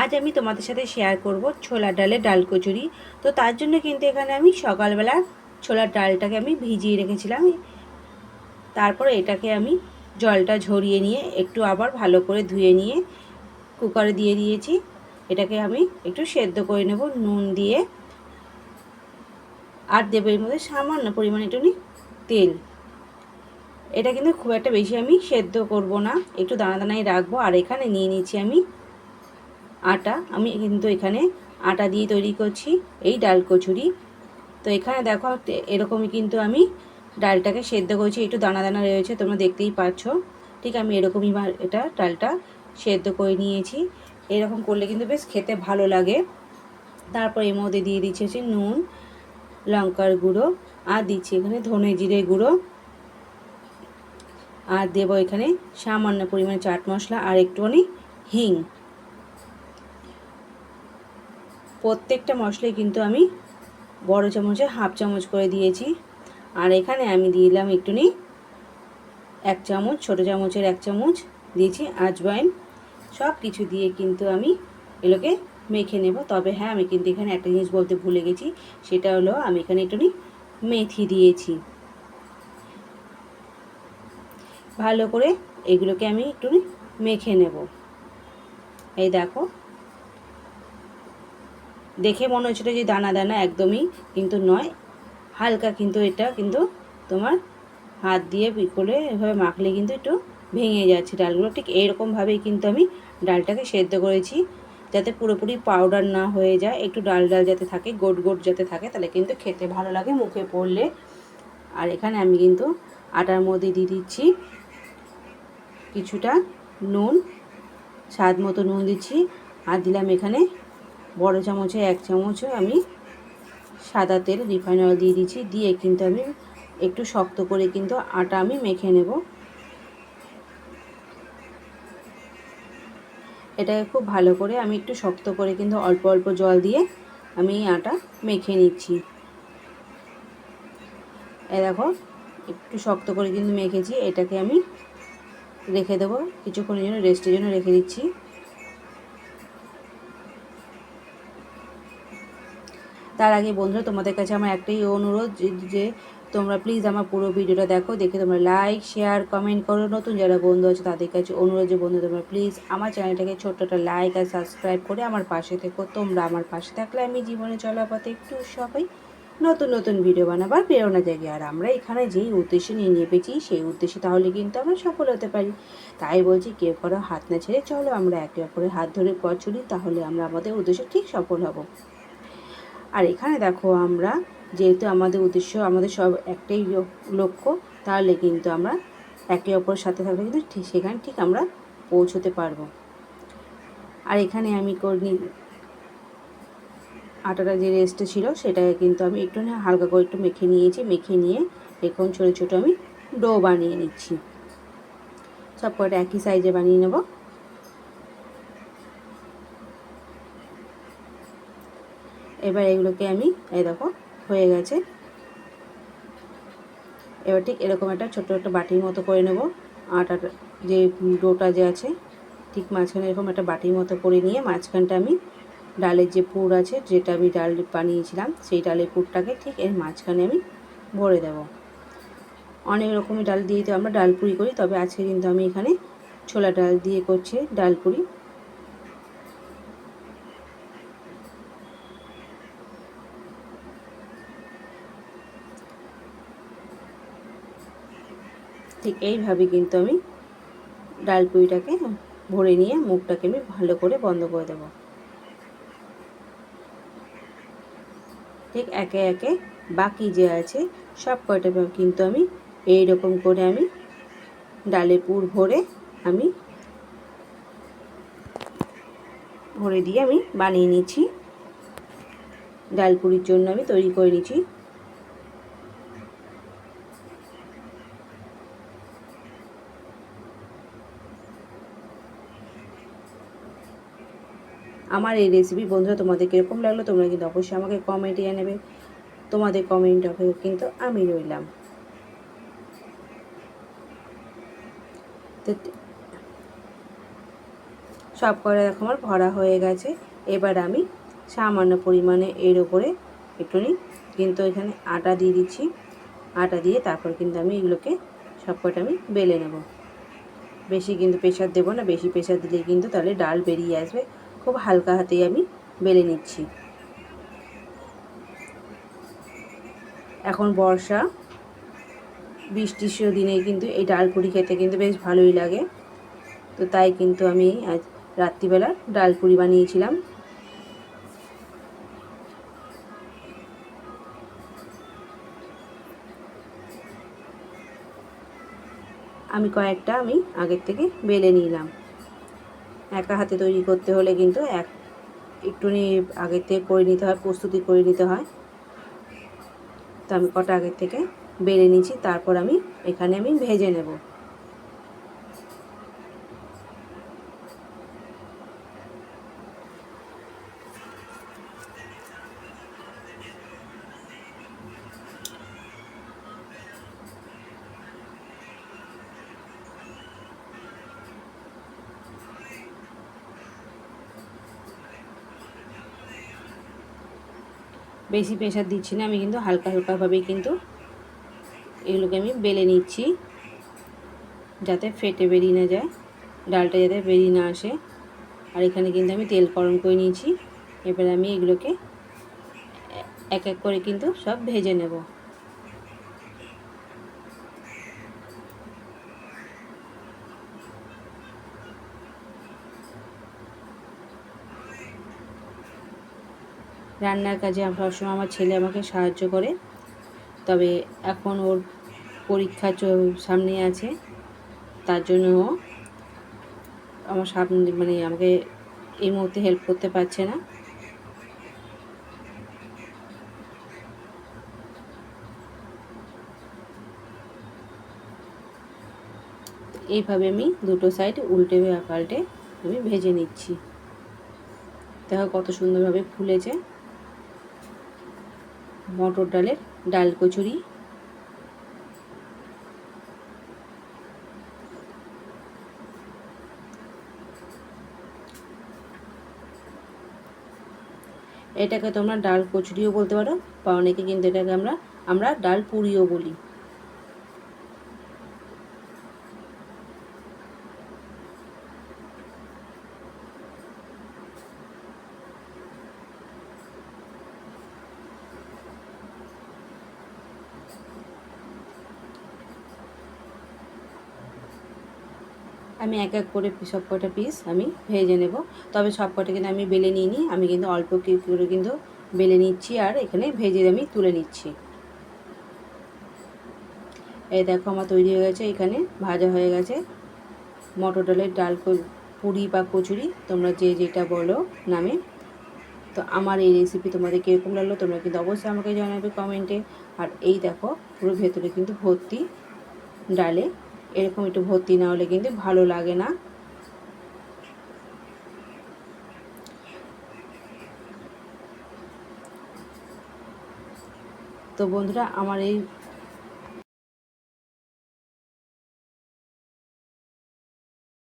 আজ আমি তোমাদের সাথে শেয়ার করব ছোলার ডালের ডাল কচুরি। তো তার জন্য কিন্তু এখানে আমি সকালবেলা ছোলার ডালটাকে আমি ভিজিয়ে রেখেছিলাম। তারপরে এটাকে আমি জলটা ঝরিয়ে নিয়ে একটু আবার ভালো করে ধুয়ে নিয়ে কুকারে দিয়ে দিয়েছি। এটাকে আমি একটু সেদ্ধ করে নেব নুন দিয়ে, আর দেবো এর মধ্যে সামান্য পরিমাণে একটুখানি তেল। এটা কিন্তু খুব একটা বেশি আমি সেদ্ধ করব না, একটু দানা দানাই রাখবো। আর এখানে নিয়ে নিচ্ছি আমি আটা। আমি কিন্তু এখানে আটা দিয়ে তৈরি করছি এই ডাল কচুরি। তো এখানে দেখো এরকমই কিন্তু আমি ডালটাকে সেদ্ধ করেছি, একটু দানা দানা রয়েছে, তোমরা দেখতেই পাচ্ছ। ঠিক আমি এরকমই এটা ডালটা সেদ্ধ করে নিয়েছি। এরকম করলে কিন্তু বেশ খেতে ভালো লাগে। তারপর এর মধ্যে দিয়ে দিচ্ছি হচ্ছে নুন, লঙ্কার গুঁড়ো, আর দিচ্ছি এখানে ধনে জিরে গুঁড়ো, আর দেবো এখানে সামান্য পরিমাণে চাট মশলা আর একটুখানি হিং। প্রত্যেকটা মশলাই কিন্তু আমি বড় চামচে হাফ চামচ করে দিয়েছি। আর এখানে আমি দিলাম একটুনি 1 চামচ, ছোটো চামচের 1 চামচ দিয়েছি আজওয়াইন। সব কিছু দিয়ে কিন্তু আমি এগুলোকে মেখে নেব। তবে হ্যাঁ, আমি কিন্তু এখানে একটা জিনিস বলতে ভুলে গেছি, সেটা হলো আমি এখানে একটুনি মেথি দিয়েছি। ভালো করে এগুলোকে আমি একটুনি মেখে নেব। এই দেখো, দেখে মনে হচ্ছিল যে দানা দানা, একদমই কিন্তু নয়, হালকা। কিন্তু এটা কিন্তু তোমার হাত দিয়ে করে এভাবে মাখলে কিন্তু একটু ভেঙে যাচ্ছে ডালগুলো। ঠিক এরকমভাবেই কিন্তু আমি ডালটাকে সেদ্ধ করেছি, যাতে পুরোপুরি পাউডার না হয়ে যায়, একটু ডাল ডাল যাতে থাকে, গোট গোট যাতে থাকে, তাহলে কিন্তু খেতে ভালো লাগে মুখে পড়লে। আর এখানে আমি কিন্তু আটার মধ্যে দিয়ে দিচ্ছি কিছুটা নুন, স্বাদ মতো নুন দিচ্ছি। আর দিলাম এখানে বড় চামচে 1 চামচ আমি সাদা তেল, রিফাইন অয়েল দিয়ে দিচ্ছি। দিয়ে কিন্তু আমি একটু শক্ত করে কিন্তু আটা আমি মেখে নেব। এটাকে খুব ভালো করে আমি একটু শক্ত করে কিন্তু অল্প অল্প জল দিয়ে আমি আটা মেখে নিচ্ছি। এই দেখো, একটু শক্ত করে কিন্তু মেখেছি। এটাকে আমি রেখে দেবো কিছুক্ষণের জন্য, রেস্টের জন্য রেখে দিচ্ছি। তার আগে বন্ধুরা, তোমাদের কাছে আমার একটাই অনুরোধ যে তোমরা প্লিজ আমার পুরো ভিডিওটা দেখো, দেখে তোমরা লাইক, শেয়ার, কমেন্ট করো। নতুন যারা বন্ধু আছে তাদের কাছে অনুরোধ যে বন্ধু তোমরা প্লিজ আমার চ্যানেলটাকে ছোট্ট একটা লাইক আর সাবস্ক্রাইব করে আমার পাশে থেকো। তোমরা আমার পাশে থাকলে আমি জীবনে চলার পথে একটু সবাই নতুন নতুন ভিডিও বানাবার প্রেরণা জাগে। আর আমরা এখানে যেই উদ্দেশ্যে নিয়ে নেমেছি সেই উদ্দেশ্যে তাহলে কিন্তু আমরা সফল হতে পারি। তাই বলছি, কেউ কারো হাত না ছেড়ে চলো আমরা একে অপরের হাত ধরে পথ চলি, তাহলে আমরা আমাদের উদ্দেশ্যে ঠিক সফল হব। আর এখানে দেখো, আমরা যেহেতু আমাদের উদ্দেশ্য, আমাদের সব একটাই লক্ষ্য, তাহলে কিন্তু আমরা একে অপরের সাথে থাকলে কিন্তু ঠিক সেখানে ঠিক আমরা পৌঁছতে পারবো। আর এখানে আমি আটাটা যে রেস্টে ছিল সেটাকে কিন্তু আমি একটু হালকা করে একটু মেখে নিয়েছি। মেখে নিয়ে এখন ছোটো ছোটো আমি ডো বানিয়ে নিচ্ছি। সব কটা একই সাইজে বানিয়ে নেব। এবার এগুলোকে আমি, এই দেখো হয়ে গেছে। এবার ঠিক এরকম একটা ছোট্ট একটা বাটির মতো করে নেব। আটার যে ডোটা যে আছে, ঠিক মাঝখানে এরকম একটা বাটির মতো করে নিয়ে মাঝখানটা আমি ডালের যে পুর আছে, যেটা আমি ডাল বানিয়েছিলাম সেই ডালের পুরটাকে ঠিক এর মাঝখানে আমি ভরে দেব। অনেক রকমের ডাল দিয়ে তো আমরা ডাল পুরি করি, তবে আজকে কিন্তু আমি এখানে ছোলা ডাল দিয়ে করছি ডাল পুরি। ঠিক এইভাবে কিন্তু আমি ডাল পুরিটাকে ভরে নিয়ে মুখটাকে আমি ভালো করে বন্ধ করে দেব। ঠিক একে একে বাকি যে আছে সব কয়টা কিন্তু আমি এই রকম করে আমি ডালে পুর ভরে দিয়ে আমি বানিয়ে নিচ্ছি। ডাল পুরির জন্য আমি তৈরি করে নিচ্ছি। আমার এই রেসিপি বন্ধুরা তোমাদের কীরকম লাগলো তোমরা কিন্তু অবশ্যই আমাকে কমেন্টে জানাবে। তোমাদের কমেন্ট অপেক্ষা কিন্তু আমি রইলাম। তো সব কটা দেখো আমার ভরা হয়ে গেছে। এবার আমি সামান্য পরিমাণে এর ওপরে একটুখানি কিন্তু এখানে আটা দিয়ে দিচ্ছি। আটা দিয়ে তারপর কিন্তু আমি এগুলোকে সব কটা আমি বেলে নেব। বেশি কিন্তু প্রেশার দেবো না, বেশি প্রেশার দিলে কিন্তু তাহলে ডাল বেরিয়ে আসবে। খুব হালকা হাতেই আমি বেলে নিচ্ছি। এখন বর্ষা, বৃষ্টির দিনে কিন্তু এই ডাল পুরি খেতে কিন্তু বেশ ভালোই লাগে। তো তাই কিন্তু আমি আজ রাত্রিবেলা ডাল পুরি বানিয়েছিলাম। আমি কয়েকটা আগের থেকে বেলে নিলাম। একা হাতে তৈরি করতে হলে কিন্তু একটুখানি আগের থেকে করে নিতে হয়, প্রস্তুতি করে নিতে হয়। তো আমি কটা আগের থেকে বেলে নিয়েছি, তারপর এখানে ভেজে নেব। বেশি প্রেশার দিচ্ছি না, আমি কিন্তু হালকা হালকাভাবেই কিন্তু এগুলোকে আমি বেলে নিচ্ছি, যাতে ফেটে বেরিয়ে না যায়, ডালটা যাতে বেরিয়ে না আসে। আর এখানে কিন্তু আমি তেল গরম করে নিয়েছি। এবার আমি এগুলোকে এক এক করে কিন্তু সব ভেজে নেব। রান্নার কাজে সবসময় আমার ছেলে আমাকে সাহায্য করে, তবে এখন ওর পরীক্ষা সামনে আছে, তার জন্য ও আমার সামনে আমাকে এই মুহূর্তে হেল্প করতে পারছে না। এইভাবে আমি দুটো সাইড উল্টে পাল্টে আমি ভেজে নিচ্ছি। দেখো কত সুন্দরভাবে ফুলেছে মটর ডালের ডাল কচুরি। এটাকে তোমরা ডাল কচুরিও বলতে পারো, বা অনেকে কিন্তু এটাকে আমরা ডাল পুরিও বলি। আমি এক এক করে সব কটা পিস আমি ভেজে নেব। তবে সব কটা কিন্তু আমি বেলে নিইনি, আমি কিন্তু অল্প করে কিন্তু বেলে নিচ্ছি আর এখানে ভেজে আমি তুলে নিচ্ছি। এই দেখো আমার তৈরি হয়ে গেছে, এখানে ভাজা হয়ে গেছে মটর ডালের ডাল পুরি বা কচুরি, তোমরা যে যেটা বলো নামে। তো আমার এই রেসিপি তোমাদের কীরকম লাগলো তোমরা কিন্তু অবশ্যই আমাকে জানাবে কমেন্টে। আর এই দেখো পুরো ভেতরে কিন্তু ভর্তি ডালে, এরকম একটু ভর্তি না হলে কিন্তু ভালো লাগে না। তো বন্ধুরা, আমার এই